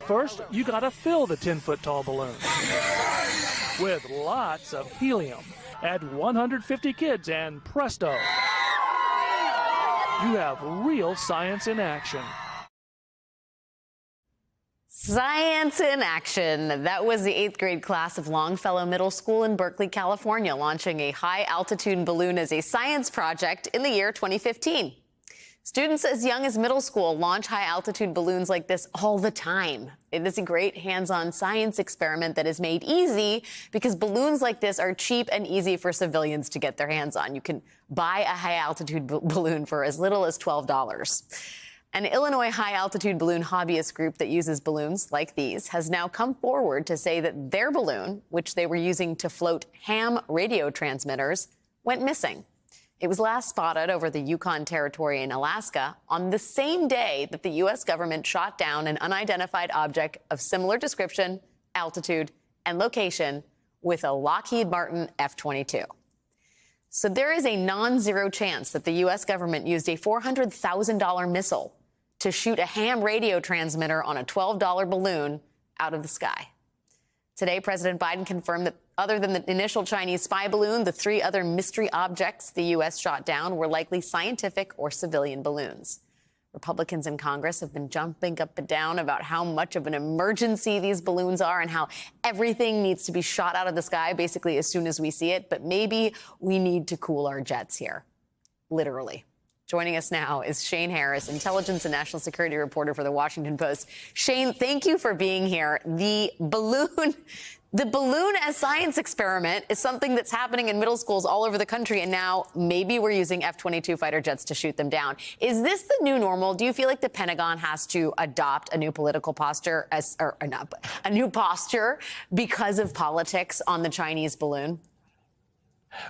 First, you gotta fill the 10-foot tall balloon with lots of helium. Add 150 kids and presto, you have real science in action. Science in action. That was the 8th grade class of Longfellow Middle School in Berkeley, California, launching a high-altitude balloon as a science project in the year 2015. Students as young as middle school launch high-altitude balloons like this all the time. It is a great hands-on science experiment that is made easy because balloons like this are cheap and easy for civilians to get their hands on. You can buy a high-altitude balloon for as little as $12. An Illinois high-altitude balloon hobbyist group that uses balloons like these has now come forward to say that their balloon, which they were using to float ham radio transmitters, went missing. It was last spotted over the Yukon Territory in Alaska on the same day that the U.S. government shot down an unidentified object of similar description, altitude, and location with a Lockheed Martin F-22. So there is a non-zero chance that the U.S. government used a $400,000 missile to shoot a ham radio transmitter on a $12 balloon out of the sky. Today, President Biden confirmed that other than the initial Chinese spy balloon, the 3 other mystery objects the U.S. shot down were likely scientific or civilian balloons. Republicans in Congress have been jumping up and down about how much of an emergency these balloons are and how everything needs to be shot out of the sky basically as soon as we see it. But maybe we need to cool our jets here, literally. Joining us now is Shane Harris, intelligence and national security reporter for The Washington Post. Shane, thank you for being here. The balloon as science experiment is something that's happening in middle schools all over the country, and now maybe we're using F-22 fighter jets to shoot them down. Is this the new normal? Do you feel like the Pentagon has to adopt a new political posture, a new posture because of politics on the Chinese balloon?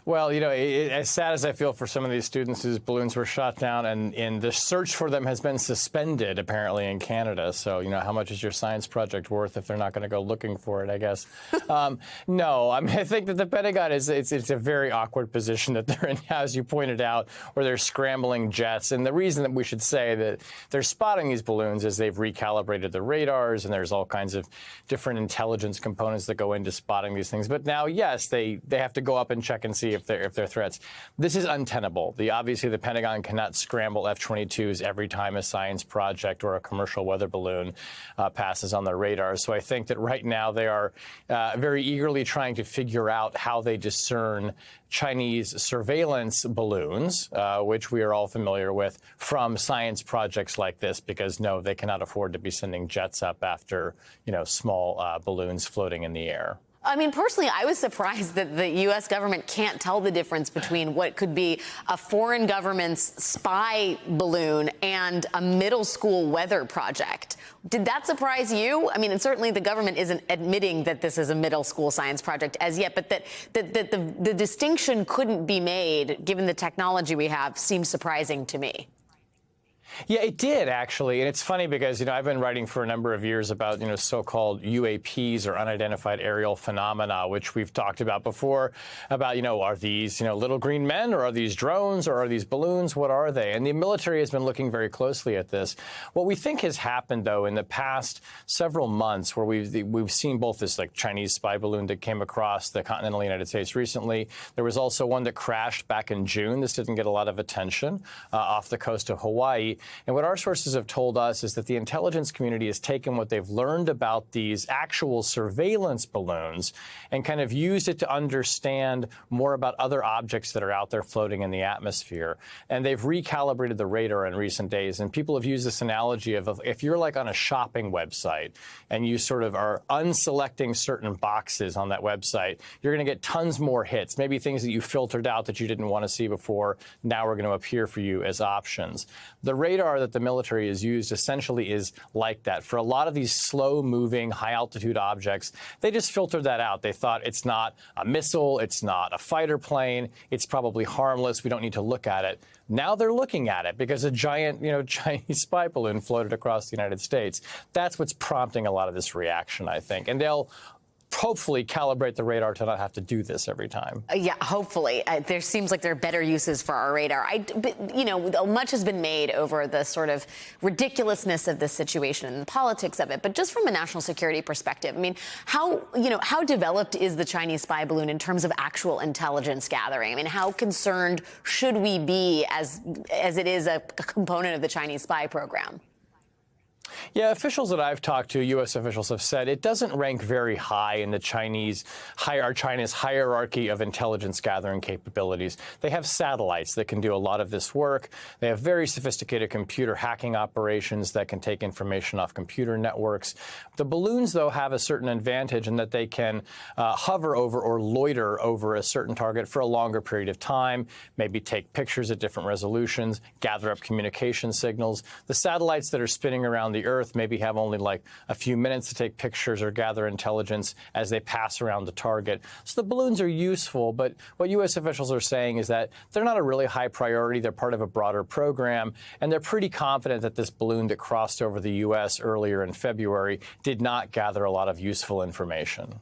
Well, you know, as sad as I feel for some of these students whose balloons were shot down, and the search for them has been suspended, apparently, in Canada. So, you know, how much is your science project worth if they're not going to go looking for it, I guess? No, I mean, I think that the Pentagon it's a very awkward position that they're in, as you pointed out, where they're scrambling jets. And the reason that we should say that they're spotting these balloons is they've recalibrated the radars, and there's all kinds of different intelligence components that go into spotting these things. But now, yes, they have to go up and check and see if they're threats. This is untenable. Obviously, the Pentagon cannot scramble F-22s every time a science project or a commercial weather balloon passes on their radar. So I think that right now they are very eagerly trying to figure out how they discern Chinese surveillance balloons, which we are all familiar with, from science projects like this, because no, they cannot afford to be sending jets up after, you know, small balloons floating in the air. I mean, personally, I was surprised that the U.S. government can't tell the difference between what could be a foreign government's spy balloon and a middle school weather project. Did that surprise you? I mean, and certainly the government isn't admitting that this is a middle school science project as yet, but that the distinction couldn't be made, given the technology we have, seems surprising to me. Yeah, it did, actually. And it's funny because, you know, I've been writing for a number of years about, you know, so-called UAPs or unidentified aerial phenomena, which we've talked about before, about, you know, are these, you know, little green men, or are these drones, or are these balloons? What are they? And the military has been looking very closely at this. What we think has happened, though, in the past several months, where we've seen both this, like, Chinese spy balloon that came across the continental United States recently. There was also one that crashed back in June. This didn't get a lot of attention off the coast of Hawaii. And what our sources have told us is that the intelligence community has taken what they've learned about these actual surveillance balloons and kind of used it to understand more about other objects that are out there floating in the atmosphere. And they've recalibrated the radar in recent days. And people have used this analogy of if you're like on a shopping website and you sort of are unselecting certain boxes on that website, you're going to get tons more hits, maybe things that you filtered out that you didn't want to see before. Now are going to appear for you as options. The radar that the military has used essentially is like that. For a lot of these slow-moving, high-altitude objects, they just filtered that out. They thought it's not a missile, it's not a fighter plane, it's probably harmless, we don't need to look at it. Now they're looking at it because a giant, you know, Chinese spy balloon floated across the United States. That's what's prompting a lot of this reaction, I think. And they'll hopefully calibrate the radar to not have to do this every time. Yeah, hopefully. There seems like there are better uses for our radar. But, you know, much has been made over the sort of ridiculousness of this situation and the politics of it. But just from a national security perspective, I mean, how developed is the Chinese spy balloon in terms of actual intelligence gathering? I mean, how concerned should we be as it is a component of the Chinese spy program? Yeah, officials that I've talked to, U.S. officials, have said it doesn't rank very high in the China's hierarchy of intelligence gathering capabilities. They have satellites that can do a lot of this work. They have very sophisticated computer hacking operations that can take information off computer networks. The balloons, though, have a certain advantage in that they can hover over or loiter over a certain target for a longer period of time, maybe take pictures at different resolutions, gather up communication signals. The satellites that are spinning around the Earth maybe have only like a few minutes to take pictures or gather intelligence as they pass around the target. So the balloons are useful, but what U.S. officials are saying is that they're not a really high priority. They're part of a broader program, and they're pretty confident that this balloon that crossed over the U.S. earlier in February did not gather a lot of useful information.